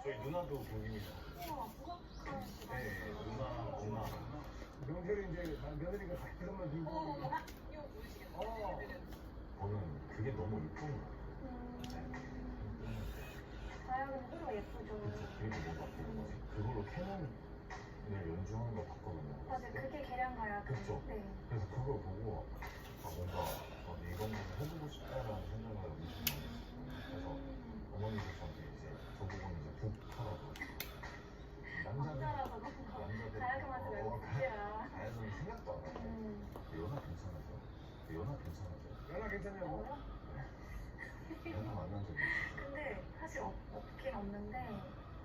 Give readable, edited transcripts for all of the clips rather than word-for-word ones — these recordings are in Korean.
저희 누나도 본인이죠. 우와, 부각하시다. 네, 누나, 엄마. 명절에 이제 며느리가 그것만 들고 이거 보이시겠어요? 저는 그게 너무 예쁜 거예요. 다양한 소리가 예쁘죠. 그리고 뭔가 그걸로 캐논을 연주하는 걸 봤거든요. 맞아요. 그게 계량가야. 그쵸? 네. 그래서 그걸 보고 뭔가 이런 걸 해보고 싶다라는 생각을 엄청 많이 했어요. 그래서 어머니도 저한테 이제 저보고는 이제 북하라고 남자라서 남자들 다양하지 말고 북이라. 다양한 생각도 안 하고 연하 괜찮으세요? 연하 괜찮으세요? 연하 괜찮냐고. 연하 만난 적 있으세요? 근데 사실 없긴 없는데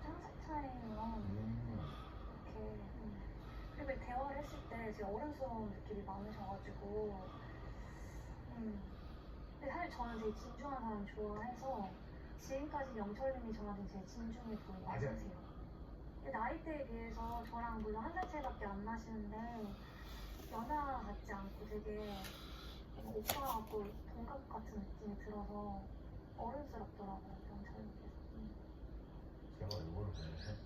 한살 차이랑 이렇게 그리고 대화를 했을 때 제가 어른스러운 느낌이 많으셔가지고 근데 사실 저는 되게 진중한 사람 좋아해서 지금까지 영철님이 저한테 제일 진중해 보이고 맞아요. 하세요. 근데 나이대에 비해서 저랑 물론 한 살 차이밖에 안 나시는데 연하 같지 않고 되게 오빠 같고 동갑 같은 느낌이 들어서 어른스럽더라고요, 영철님께서. 제가 이거를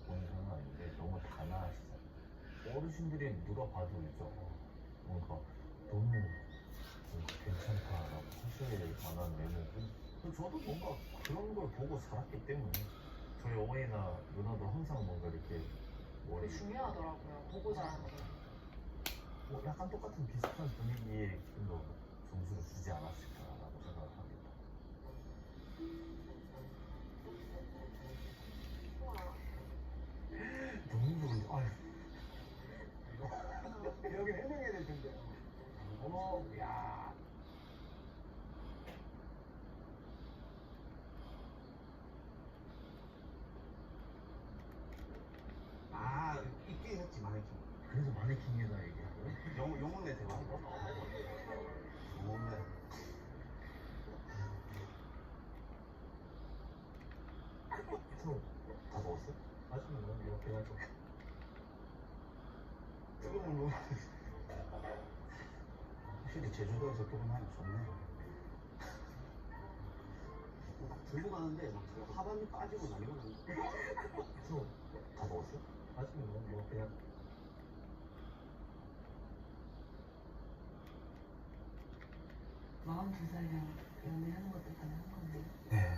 보는 상황인데 너무 단아하시잖아요. 어르신들이 누가 봐도 있죠. 뭔가 너무 괜찮다라고 하실 만한 외모고 저도 뭔가 그런 걸 보고 살았기 때문에 저희 어머니나 누나도 항상 뭔가 이렇게 머리 중요하더라고요. 보고 자라는 게. 뭐 약간 똑같은 비슷한 분위기에 좀 더 점수를 주지 않았을까라고 생각을 합니다. 너무 좋은데 아유 여기 해명해야 될 텐데. 어머, 야. 아, 있긴 했지, 마네킹. 그래서 마네킹에다 얘기하고요? 영혼의 대화. 영혼의. 술 다 먹었어? 아직은 너무 이렇게 해가지고 뜨거운 물. 확실히 제주도에서 결혼하기 좋네. 들고 가는데 막 하반이 빠지고 난리거든. 술다 먹었어? 아직은 너무 이렇게 해가지고 42살이랑 연애하는 것도 가능한 건데. 네.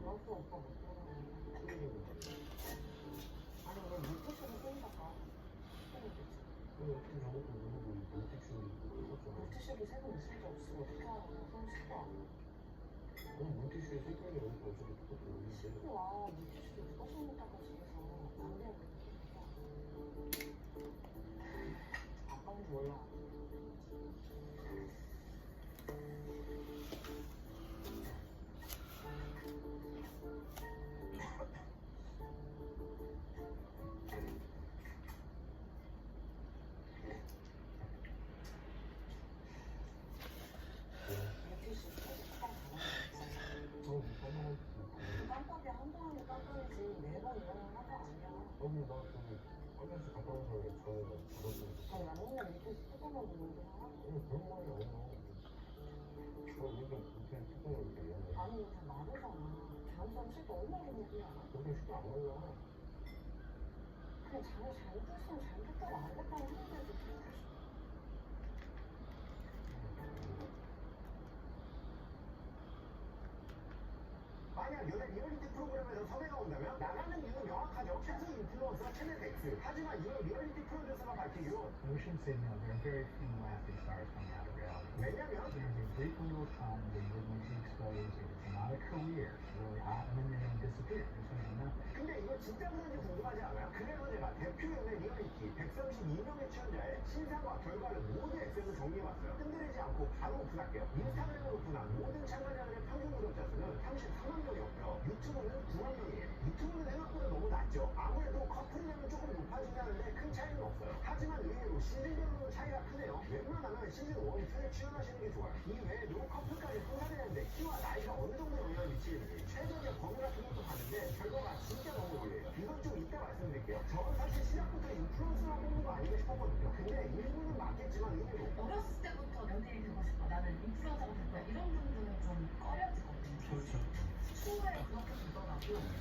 나도 오빠 못 들어가는데. 아니, 왜 물티슈를 쓰니까 물티슈를 새로 있을 게 없으면 어떻게 하라고. 손 씻고 와. 물티슈에 색깔이 어차피 똑같은 씻고 와. 물티슈를 누가 손에다가 집에서 안 돼요. 아빠는 몰라. 물티슈 계속 딱 깜빡이 한 번에 깜빡이지 매번 이러는 화가 아니야. 너무 나 저기 화장실 갔다 온 사람이 저는 받았으니까. 아니 나 맨날 물티슈 뜯어먹고 놀긴 하나? 그런 말이 아니야. 저 요즘 그렇게 특별히 이렇게 얘기하는데 아니 다 마르잖아. 다음 사람 쉴때 얼마나 힘들지 않아? 그렇게 쉽게 안 말라. 그냥 잠을 잘못했으면 잘못했다고 알겠다고 하는데도 만약 리얼리티 프로그램에서 섭외가 온다면 나가는 이유는 명확하죠. 최소 인플루언서 채널 X. 하지만 이런 리얼리티 프로듀서가 밝히기로 Ocean Signal, there are very few lasting stars coming out of reality 왜냐면 There's a brief window of time where you're going to be exposed. It's not a career. It's really hot, and then you're going to disappear. There's going to be nothing. 근데 이거 진짜 그런지 궁금하지 않아요? 그래서 제가 대표 연예 리얼리티 132명의 출연자의 신상과 결과를 모두 엑셀로 정리해봤어요. 흔들리지 않고 바로 오픈할게요. 인스타그램을 오픈한 모든 참가자들의 평균 구독자 수는 33만 명이었고요. 유튜브는 9만 명이에요. 유튜브는 생각보다 너무 낮죠. 아무래도 커플이라면 조금 높아지긴 하는데 큰 차이는 없어요. 하지만 의외로 시즌별로는 차이가 크네요. 웬만하면 시즌 1, 2에 출연하시는 게 좋아요. 이 외에도 커플까지 분산되는데 키와 나이가 어느 정도 영향을 미치는지 최적의 범위 같은 것도 봤는데 결과가 진짜 너무 놀래요. 이건 좀 이따 말씀드릴게요. 저는 사실 시작부터 인플루언서만 뽑는 거 아닌가 싶었거든요. 근데 일부는 맞겠지만 의외로 어렸을 때부터 연예인이 되고 싶어. 나는 인플루언서가 될 거야. 이런 분들은 좀 꺼려지거든요. 그렇죠. 초에 그렇게 되더라고.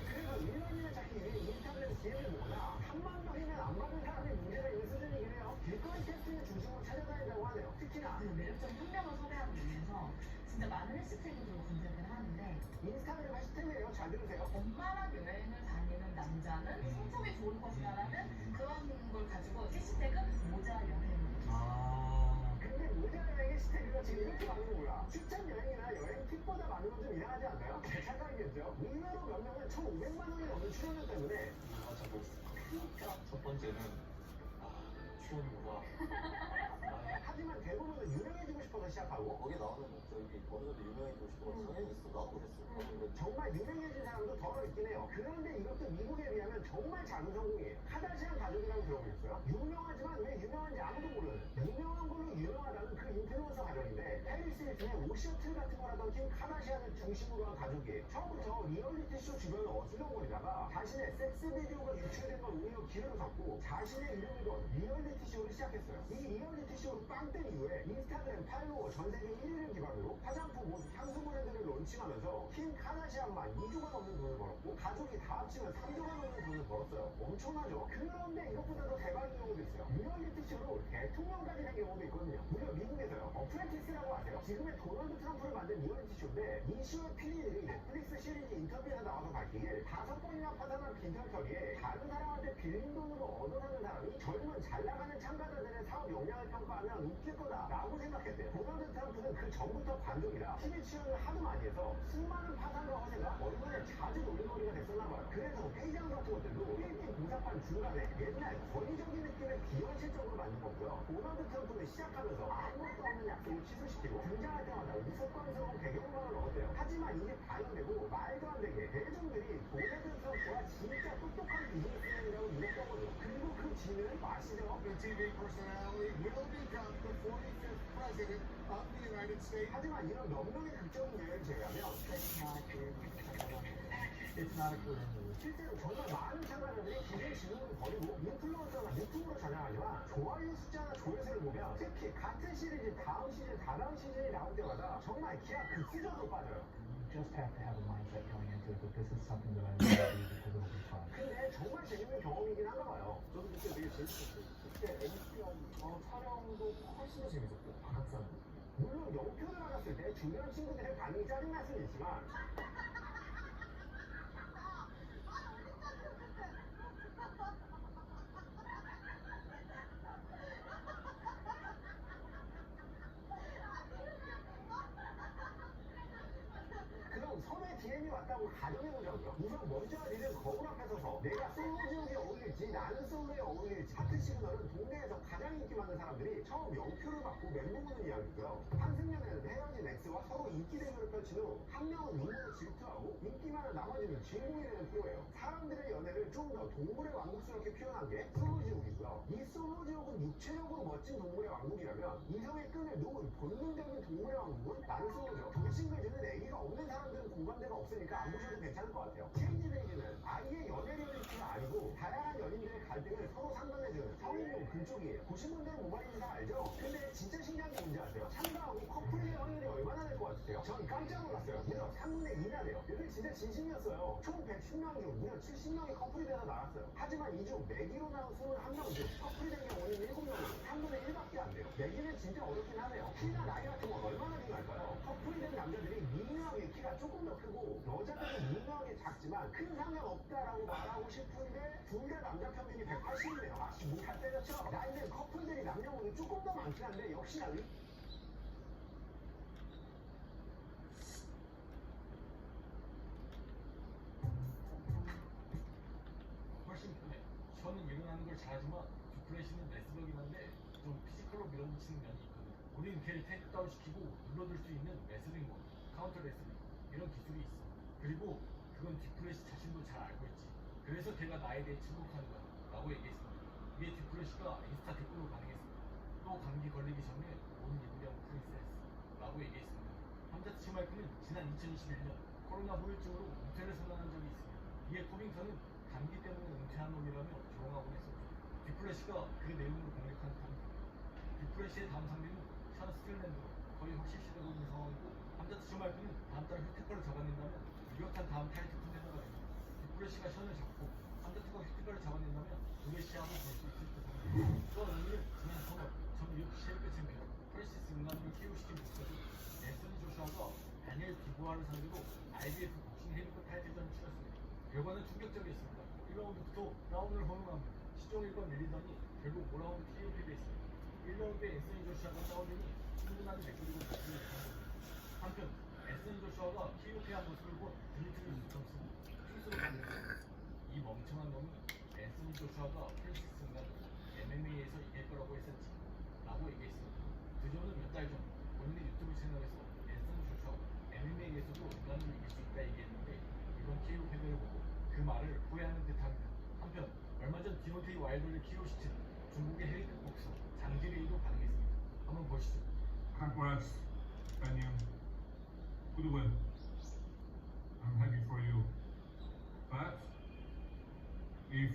그래서 1년이나 찾기 위해 인스타그램 DM을 모으나 3만 명이면 안 받는 사람이 문제가 있는 수준이긴 해요. 길거리 캐스팅을 중심으로 찾아다닌다고 하네요. 특히나 그 매력적인 한 명을 섭외하기 위해서 진짜 많은 해시태그들을 검색을 하는데 인스타그램 해시태그예요. 잘 들으세요. 엄마랑 여행을 다니는 남자는 성적이 좋을 것이다라는 그런 걸 가지고 해시태그 모자 여행. 아. 근데 모자 여행 해시태그가 지금 이렇게 많은 거 몰라. 추천 여행이나 여행 팁보다 많은 건 좀 이상하지 않나요? 제 착각이겠죠? 의외로 몇 명은 1,500만 원이 넘는 출연료 때문에 그러니까 첫 번째는 출연료가 하지만 대부분은 유명해지고 싶어서 시작하고 거기 나오는 목적이 어느 정도 유명해지고 싶은 성향이 있어. 나도 그랬어. 나도 정말 유명해진 사람도 덜어 있긴 해요. 그런데 이것도 미국에 비하면 정말 작은 성공이에요. 카다시안 가족이라고 들어보셨어요? 유명하지만 왜 유명한지 아무도 모르는 유명한 걸로 유명하다는 그 인플루언서 가족인데 페리스 힐튼의 오셔틀 같은 걸 하던 팀 카다시안을 중심으로 한 가족이에요. 처음부터 리얼리티 쇼 주변을 어슬렁거리다가 자신의 섹스 비디오가 유출된 걸 오히려 기회로 삼고 자신의 이름을 건 리얼리티 쇼를 시작했어요. 이 리얼리티 쇼로 빵뜬 이후에 인스타그램 팔로워 전 세계 1위를 기반으로 화장품, 옷, 향수 브랜드를 론칭하면서 킴 카다시안만 2조가 넘는 돈을 벌었고 가족이 다 합치면 3조가 넘는 돈을 벌었어요. 엄청나죠? 그런데 이것보다 더 대박인 경우도 있어요. 리얼리티 쇼로 대통령까지 된 경우도 있거든요. 무려 미국에서요. 어프렌티스라고 아세요? 지금의 도널드 트럼프를 만든 리얼리티 쇼인데 이 쇼의 PD들이 넷플릭스 시리즈 인터뷰에서 나와서 밝히길 5번이나 파산한 빈털터리에 다른 사람한테 빌린 돈으로 얻어사는 사람이 젊은 잘 나가는 참가자들의 사업 역량을 평가하면 웃길 거다라고 생각했대요. 도널드 트럼프는 그 전부터 관종이라 TV 출연을 하도 많이 해서 수많은 파산과 허세가 얼마나 자주 놀림거리가 됐었나봐요. 그래서 회의장 같은 것들도 필리핀 공사판 중간에 옛날 권위적인 느낌의 비현실적으로 만든 거고요. 도널드 트럼프는 시작하면서 아무것도 없는 약속을 취소시키고 등장할 때마다 우스꽝스러운 배경음악을 넣었대요. 하지만 이게 반영되고 말도 안 되게 대중들이 도널드 트럼프가 진짜 똑똑한 비즈니스맨이라고 믿었던 거죠. 그리고 그 지는 아시죠? The TV personality will become the 45th president of the United States. 하지만 이런 몇 명의 극적인 예를 제외하면 It's not a career move. 실제로 정말 많은 참가자들이 기존 직업을 버리고 인플루언서나 유튜브로 전향하지만 좋아요 숫자나 조회수를 보면 특히 같은 시리즈 다음 시즌 다다음 시즌이 나올 때마다 정말 기하 급수저도 빠져요. You just have to have a mindset going into it that this is something that I want to do because it'll be fun. 근데 정말 재밌는 경험이긴 한가 봐요. 저도 그때 되게 재밌었어요. 그때 MC한 촬영도 훨씬 더 재밌었고 박학산. 물론 영표를 받았을 때 주변 친구들의 반응이 짜증날 수는 있지만 그럼 섬에 DM이 왔다고 가정해보자고요. 우선 먼저 할 일은 거울 앞에 서서 내가 솔로 지역에 어울릴지 나는 솔로에 어울릴지 하트 시그널은 동네에서 가장 인기 많은 사람들이 처음 영표를 받고 멘붕 오는 이야기고요. 한승연에는 헤어진 X와 서로 인기 대결을 펼친 후 한 명은 운명을 질투하고 인기 많은 나머지는 주인공이 되는 프로예요. 사람들의 연애를 좀 더 동물의 왕국스럽게 표현한 게 솔로 지옥이고요. 이 솔로 지옥은 육체적으로 멋진 동물의 왕국이라면 이성의 끈을 놓은 본능적인 동물의 왕국은 나는 솔로죠. 돌싱글즈는 애기가 없는 사람들은 공감대가 없으니까 안 보셔도 괜찮을 것 같아요. 체인지레이즈는 아예 연애 리얼리티가 아니고 다양한 연인들의 갈등을 서로 상담해주는 성인용 그쪽이에요. 보신 분들은 뭐 말인지 다 알죠? 근데 진짜 신기한 게 뭔지 아세요? 참가하고 커플의 확률이 얼마나 될 것 같으세요? 전 깜짝 놀랐어요. 무려 3분의 2나 돼요. 이게 진짜 진심이었어요. 총 110명 중 무려 70명이 커플이 돼서 나갔어요. 하지만 이 중 매기로 나온 21명 중 커플이 된 경우는 7명으로 3분의 1밖에 안 돼요. 매기는 진짜 어렵긴 하네요. 키나 나이 같은 건 얼마나 중요할까요? 커플이 된 남자들이 미묘하게 키가 조금 더 크고 여자들은 미묘하게 작지만 큰 상관없다라고 말하고 싶은데 둘 다 남자 평균이 180이네요. 아씨 뭐 다 때렸죠? 나이는 커플들이 남녀 모두 조금 더 많긴 한데 역시나 접근하는 걸 잘하지만 듀플래시는 레슬러긴 한데 좀 피지컬로 밀어붙이는 면이 있거든. 우리는 걔를 테이크다운 시키고 눌러줄 수 있는 레슬링 원, 카운터 레슬링 이런 기술이 있어. 그리고 그건 듀플래시 자신도 잘 알고 있지. 그래서 걔가 나에 대해 침묵하는 거야 라고 얘기했습니다. 이에 듀플래시가 인스타 댓글로 반응했습니다. 또 감기 걸리기 전에 오늘 입으렴 프린세스 라고 얘기했습니다. 함자트 치마이크는 지난 2021년 코로나 후유증으로 은퇴를 선언한 적이 있습니다. 이에 코빙턴은 감기 때문에 은퇴한 놈이라며 조롱하곤 했었죠. 듀플래시가 그 내용으로 공격한 듯합니다. 듀플래시의 다음 상대는 션 스틸랜드로 거의 확실시되고 있는 상황이고, 함자트 치마이크는 다음 달 휴테커를 잡아낸다면 유력한 다음 타이틀 컨텐더가 됩니다. 듀플래시가 션을 잡고 함자트가 휴테커를 잡아낸다면 블래시하고 볼 수 있을 듯합니다. 또한 오늘은 지난 3월 전 UFC 셰리프 챔피언 프랜시스 응가누를 KO시킨 복서도 앤서니 조슈아가 다니엘 디보아를 상대로 IBF 복싱 헤비급 타이틀전을 치렀습니다. 결과는 충격적이었습니다. 1라운드부터 다운을 허용하며 시종 1번 밀리더니 결국 5라운드 KO를 했습니다. 1라운드에 앤서니 조슈아가 다운되니 충분한 맥그리고 복싱을 했습니다. 한편 앤서니 조슈아가 KOP한 모습을 본 드미트리 유턴스는 충수로 반응했습니다. 이 멍청한 놈이 앤서니 조슈아가 프랜시스 응가누를 MMA에서 이길 거라고 했었지 라고 얘기했습니다. 그저는 몇 달 전 본인의 유튜브 채널에서 앤서니 조슈아가 MMA에서도 응가누를 이길 수 있다 얘기했는데 이번 KO 패배를 보고 그 말을 후회하는 듯합니다. 한편 얼마 전 디몬테이 와일드를 KO시킨 중국의 헤비급 복서 장지레이도 반응했습니다. 한번 보시죠. Congrats, Daniel. Good win. I'm happy for you. But if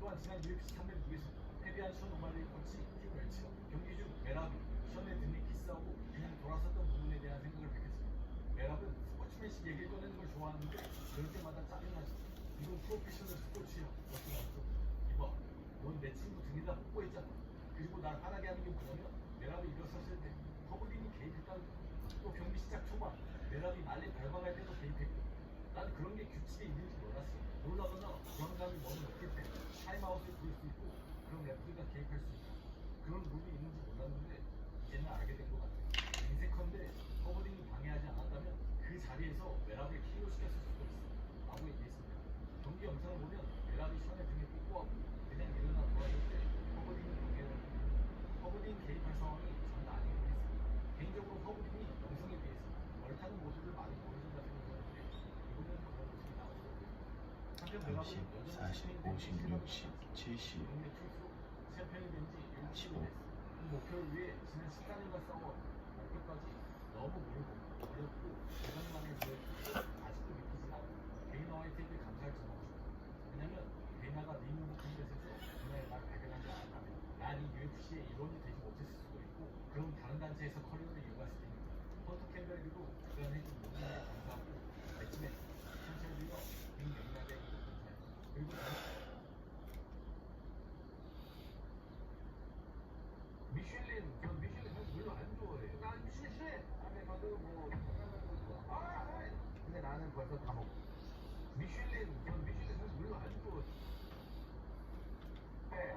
또한 지난 UFC 306에서 패배한 션 오마리의 코치 팀 웰치가 경기 중 메랍이 션의 등에 키스하고 그냥 돌아섰던 부분에 대한 생각을 밝혔습니다. 메랍은 스포츠맨식 얘기를 꺼내는 걸 좋아하는데 그럴 때마다 짜증나지. 이건 프로페셔널 스포츠야. 어쩌고 이봐, 넌 내 친구 등에다 뽀뽀했잖아. 그리고 날 화나게 하는 게 뭐냐면 메랍이 일어섰을 때 허블린이 개입했다는 거야. 또 경기 시작 초반 메랍이 난리 발광할 때도 개입했고, 난 그런 게 규칙에 있는지 몰랐어. 놀라거나 불안감이 너무 높을 때 타임아웃을 부를 수 있고 그런 레프리가 개입할 수 있다. 그런 룰이 있는지 몰랐는데 이제는 알게 된 것 같아. 인세컨대 허블링이 방해하지 않았다면 그 자리에서 메랍을 KO시켰을 수도 있어 라고 얘기했습니다. 경기 영상을 보면 메랍이 션의 등에 뽀뽀하고 그냥 일어나 돌아설 때 허블링이 방해를 했는데 허블링 개입할 상황이 전혀 아니긴 했습니다. 개인적으로 허블링이 영상에 비해서 얼타는 모습을 많이 보여준다 생각하는데 이번에는 그런 모습이 나오더라고요. 한편 메랍은 30, 40, 50, 60, 70, 경기의 투수 챔피언이 된지 15. 7년 됐어. 그 목표를 위해 지난 14년간 싸워 목표까지 너무 멀고 어렵고 불가능함을 보여주고 아직도 믿기지 않아. 데이나 화이트에게 감사할 정도고 싶어. 왜냐면 데이나가 리무브 컴뱃에서 그날 날 발견하지 않았다면 난 이 UFC의 일원이 되지 못했을 수도 있고, 그럼 다른 단체에서 커리어를 이어갔을 테니까. 헌터 캠벨에게도 그간 해준 모든 게 감사하고 매치맨 챔피언들과 링 맥락에게도 감사해. 그리고 미슐린, 전 미슐린 사실 별로 안 좋아해. 난 미슐린 싫어해. 안에 가도 뭐 근데 나는 벌써 다 먹어. 미슐린, 전 미슐린 사실 별로 안 좋아해. 네.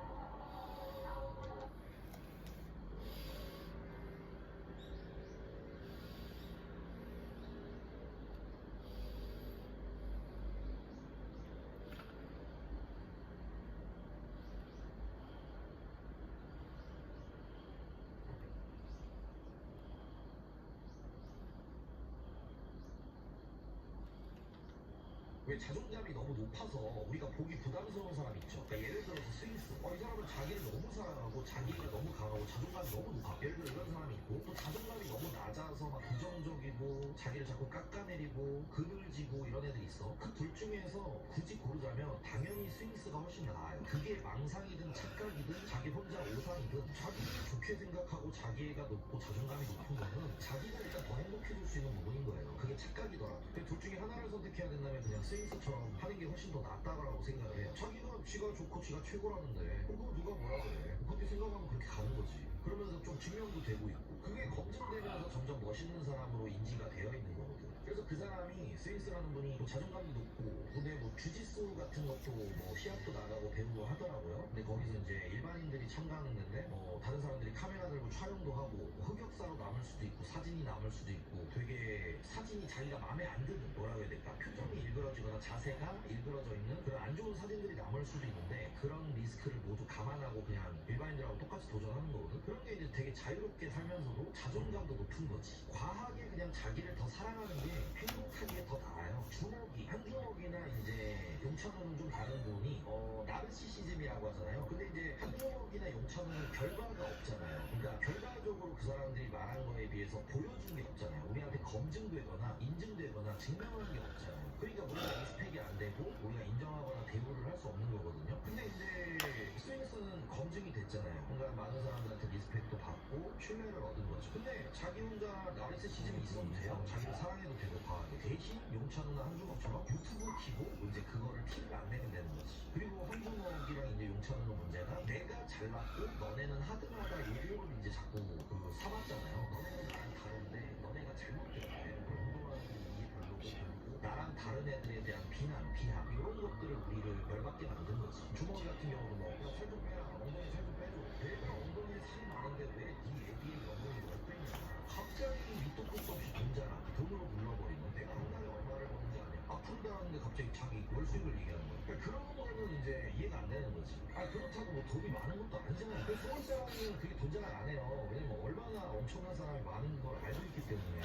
왜 자존감이 너무 높아서 우리가 보기 부담스러운 사람이 있죠. 그러니까 예를 들어서 스윙스. 이 사람은 자기를 너무 사랑하고 자기가 너무 강하고 자존감이 너무 높아. 예를 들어 이런 사람이 있고, 또 자존감이 너무 낮아서 막 부정적이고 자기를 자꾸 깎아내리고 그늘지고 이런 애들이 있어. 그 둘 중에서 굳이 고르자면 당연히 스윙스가 훨씬 나아요. 그게 망상이든 착각이든 자기 혼자 오상이든 자기를 좋게 생각하고 자기애가 높고 자존감이 높은 거는 자기가 일단 더 행복해질 수 있는 부분인 거예요. 그게 착각이더라도. 근데 둘 중에 하나를 선택해야 된다면 그냥 스윙스처럼 하는 게 훨씬 더 낫다고 생각을 해요. 자기가 지가 좋고 지가 최고라는데 그거 누가 뭐라 그래. 그렇게 생각하면 그렇게 가는 거지. 그러면서 좀 증명도 되고 있고, 그게 검증되면서 점점 멋있는 사람으로 인지가 되어 있는 거거든. 그래서 그 사람이 스윙스라는 분이 뭐 자존감도 높고, 근데 뭐 주짓수 같은 것도 뭐 시합도 나가고 배우고 하더라고요. 근데 거기서 이제 일반인들이 참가하는데 뭐 다른 사람들이 카메라 들고 촬영도 하고 뭐 흑역사로 남을 수도 있고 사진이 남을 수도 있고, 되게 사진이 자기가 마음에 안 드는, 뭐라고 해야 될까, 표정이 일그러지거나 자세가 일그러져 있는 그런 안 좋은 사진들이 남을 수도 있는데 그런 리스크를 모두 감안하고 그냥 일반인들하고 똑같이 도전하는 거거든. 그런 게 이제 되게 자유롭게 살면서도 자존감도 높은 거지. 과하게 그냥 자기를 더 사랑하는 게 행복하기에 더 나아요. 주먹이 한주먹이나 이제 용찬호는 좀 다른 부분이 나르시시즘이라고 하잖아요. 근데 이제 한주먹이나 용찬호는 결과가 없잖아요. 그러니까 결과적으로 그 사람들이 말한 거에 비해서 보여준 게 없잖아요. 우리한테 검증되거나 인증되거나 증명한 게 없잖아요. 그러니까 우리가 리스펙이 안 되고 우리가 인정하거나 대우를 할 수 없는 거거든요. 근데 이제 스윙스는 검증이 됐잖아요. 그러니까 많은 사람들한테 리스펙도 받고 신뢰를 얻은 거죠. 근데 자기 혼자 나르시시즘이 있어도 돼요. 자기를 사랑해도 되고 과하게. 대신 용찬호나 한주먹처럼 유튜브 키고 이제 그거를 티를 안 내면 되는 거지. 그리고 한주먹이랑 이제 용찬호의 문제가 내가 잘났고 너네는 하등하다 이걸 이제 자꾸 그 삼았잖아요. 너네는 나랑 다른데 너네가 잘못됐대. 운동하는 게 이게 별로고 나랑 다른 애들에 대한 비난, 비하 이런 것들을 우리를 열받게 만든 거지. 주먹이 같은 경우도 뭐 살 좀 빼라, 엉덩이 살 좀 빼줘. 내가 엉덩이에 살이 많은데 왜 네 애비의 엉덩이를 왜 빼냐. 갑자기 밑도 끝도 없이 돈잖아. 돈으로 눌러버리는. 내가 한 달에 얼마를 버는지 아냐. 앞으로 나왔는데 갑자기 자기 월수익을 얘기하는 거야. 그러니까 그런 거는 이제 이해가 안 되는 거지. 그렇다고 뭐 돈이 많은 것도 아니잖아요. 그 서울 사람이면 그게 돈 자랑 안 해요. 왜냐면 얼마나 엄청난 사람이 많은 걸 알고 있기 때문에.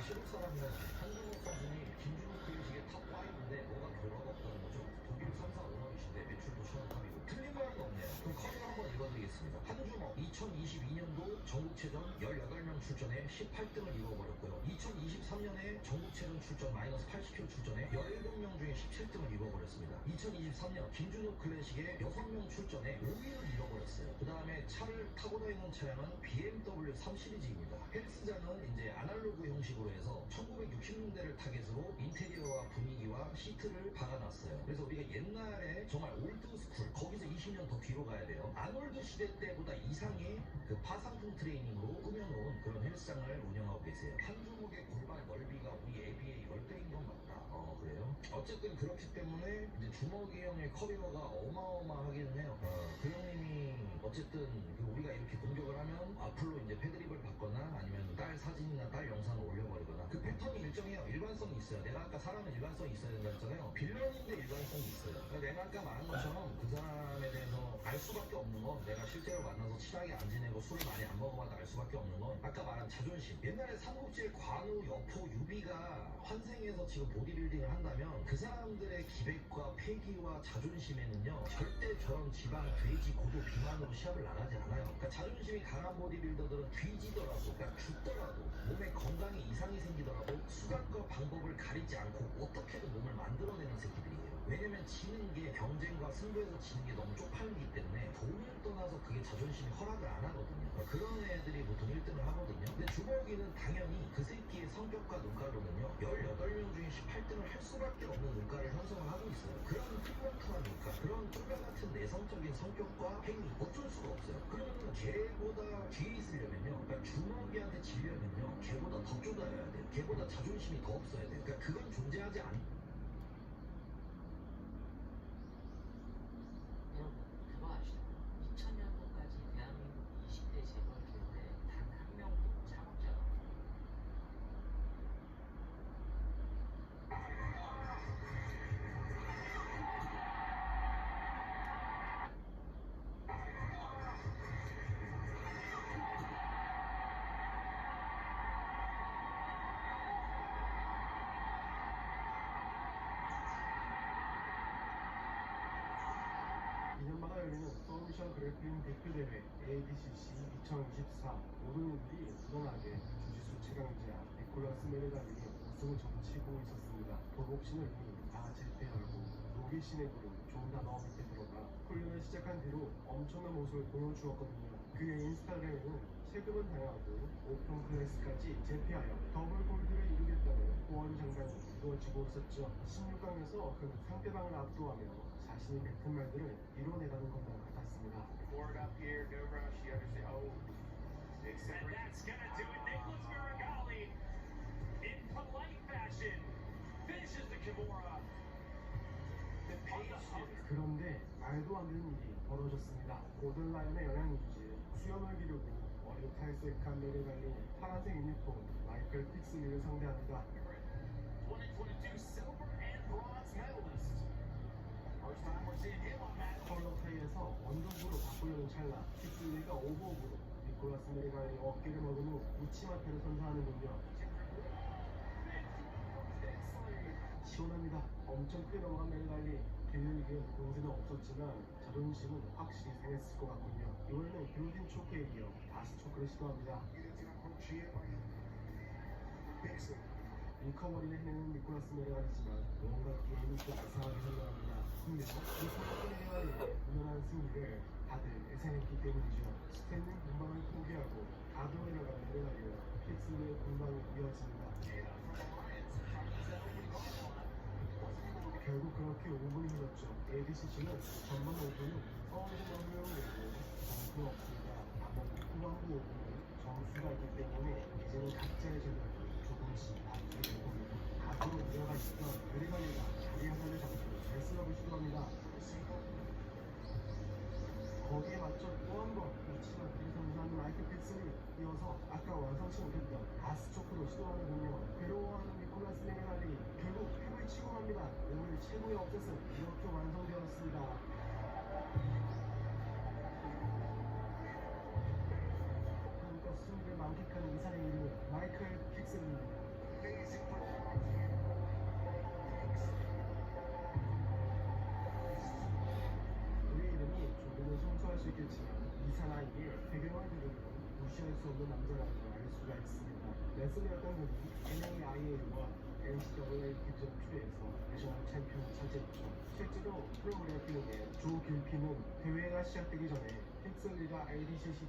시골 사람이나 한준호 선수님 김준호 클래식의 탑5인데 뭐가 결과가 없다는 거죠. 독일 3사 오너이신데 매출도 천억탑이고 틀린 말은 없네요. 그럼 커리어 한번 읽어드리겠습니다. 한주먹 2022년도 전국체전 18명 출전에 18등을 이뤄버렸고요. 2023년에 전국체전 출전 마이너스 80kg 출전에 17명 중에 17등을 이뤄버렸습니다. 2023년 김준호 클래식에 6명 출전에 5위를 이뤄버렸어요. 그 다음에 차를 타고 다니는 차량은 BMW 3 시리즈입니다. 헬스장은 이제 아날로그 형식으로 해서 1960년대를 타겟으로 인테리어와 분위기와 시트를 박아놨어요. 그래서 우리가 옛날에 정말 올드스쿨 거기서 20년 더 뒤로 가야 돼요. 아놀드 시대 때보다 이상의 그 파상풍 트레이닝으로 꾸며놓은 그런 헬스장을 운영하고 계세요. 한주먹의 골반 넓이가 우리 애비의 10배인 건 맞다. 그래요? 어쨌든 그렇기 때문에 이제 주먹이 형의 커리어가 어마어마하기는 해요. 그 형님이 어쨌든 우리가 이렇게 공격을 하면 앞으로 이제 패드립을 받거나 아니면 딸 사진이나 딸 영상을 올려버리거나 그 패턴이 일정해요. 일관성이 있어요. 내가 아까 사람은 일관성이 있어야 된다 했잖아요. 빌런인데 일관성이 있어요. 그러니까 내가 아까 말한 것처럼 그 사람에 대해서 알 수밖에 없는 건 내가 실제로 만나서 친하게 안 지내고 술을 많이 안 먹어봐도 알 수밖에 없는 건 아까 말한 자존심. 옛날에 삼국지의 관우, 여포, 유비가 환생해서 지금 보디빌딩을 한다면 그 사람들의 기백과 패기와 자존심에는요 절대 저런 지방, 돼지, 고도 비만으로 시합을 나가지 않아요. 그러니까 자존심이 강한 보디빌더들은 뒤지더라도, 그러니까 죽더라도, 몸에 건강에 이상이 생기더라도 수단과 방법을 가리지 않고 어떻게든 몸을 만들어내는 새끼들이에요. 왜냐면 지는 게 경쟁과 승부에서 지는 게 너무 쪽팔리기 때문에 돈을 떠나서 그게 자존심이 허락을 안 하거든요. 그런 애들이 보통 1등을 하거든요. 근데 주먹이는 당연히 그 새끼의 성격과 눈깔로는요 18명 중에 18등을 할 수밖에 없는 눈깔을 형성을 하고 있어요. 그런 뚜렷한 눈깔, 그런 뚜렷 같은 내성적인 성격과 행위 어쩔 수가 없어요. 그러면 걔보다 뒤에 있으려면요, 그러니까 주먹이한테 지려면요 걔보다 더 쪼다려야 돼요. 걔보다 자존심이 더 없어야 돼요. 그러니까 그건 존재하지 않. 여러분 그거 아시나요? 2000년도까지 대한민국 20대 재벌 중에 단 한 명도 창업자가 없어요. 이년마다 열리는 서울시장 그래플링 대표대회 ADCC 2024 모든 이들이 무난하게 주짓수 최강자 니콜라스 메레달린이 우승을 점치고 있었습니다. 도복신을 이미 다 제패하고 로기신의 그룹 종단어 밑에 들어가 훈련을 시작한 뒤로 엄청난 모습을 보여주었거든요. 그의 인스타그램에는 세금은 다양하고 오픈 클래스까지 제패하여 더블 골드를 이루겠다는 후원 장담이 이루어지고 있었죠. 16강에서 그 상대방을 압도하며 자신이 뱉은 말들을 이뤄내다는 것만 같았습니다. Board up here, no rush. You understand? Oh, And that's gonna do it. Nicholas Marigali, in polite fashion, finishes the Kimura. The patient. 그런데 말도 안 되는 일이 벌어졌습니다. 고든 라이언의 영향인지 수염을 기르고 머리 탈색한 메레달린이 파란색 유니폼 마이클 픽슬리를 상대합니다. 2022 silver and bronze medalist. 원동부로 바꾸려는 찰나 픽슬리가 오버오브로 니콜라스 메레갈리 어깨를 먹은 후 우치마테를 선사하는군요. 시원합니다. 엄청 크게 넘어간 메레갈리. 딜리기엔 공세는 없었지만 자존심은 확실히 상했을 것 같군요. 이번에는 빌딩 초크에 이어 다시 초크를 시도합니다. 리커버리를 해내는 니콜라스 메레갈리지만 뭔가 게임이 좀 이상하게 흘러갑니다. 분명 니콜라스 메레갈리의 무난한 승리를 다들 예상했기 때문이죠. 스탠링 공방을 포기하고 가드로 내려간 메레갈리와 픽슬의 공방이 이어집니다. 결국 그렇게 5분이 흘렀죠. ADCC는 전반 5분은 서울에서 마무리를 내고 점수가 없습니다. 나머지 후반부 5분은 점수가 있기 때문에 이제는 각자의 전략을 조금씩 바꾸게 될 겁니다. 앞으로 이어가 있던 메레갈리가 자리 하나를 잡고 레슬업을 시도합니다. 거기에 맞춰 또 한 번 우치마테를 선사하는 마이클 픽슬이 이어서 아까 완성치 못했던 가스초크로 시도하는군요. 괴로워하는 니콜라스 메레갈리 결국 팩을 치고 갑니다. 오늘 최고의 업셋은 이렇게 완성되었습니다. 그러니까 승리를 만끽하는 이사의 이름은 마이클 픽슬입니다. 그의 이름이 조금은 생소할 수 있겠지만 이 사나이의 배경을 들으면 무시할 수 없는 남자라는 걸 알 수가 있습니다. 레슬러였던 그는 NAIA와 NCAA 디비전 2에서 내셔널 챔피언을 차지했죠. 실제로 프로그래핑의 조 길피는 대회가 시작되기 전에 픽슬리가 IDCC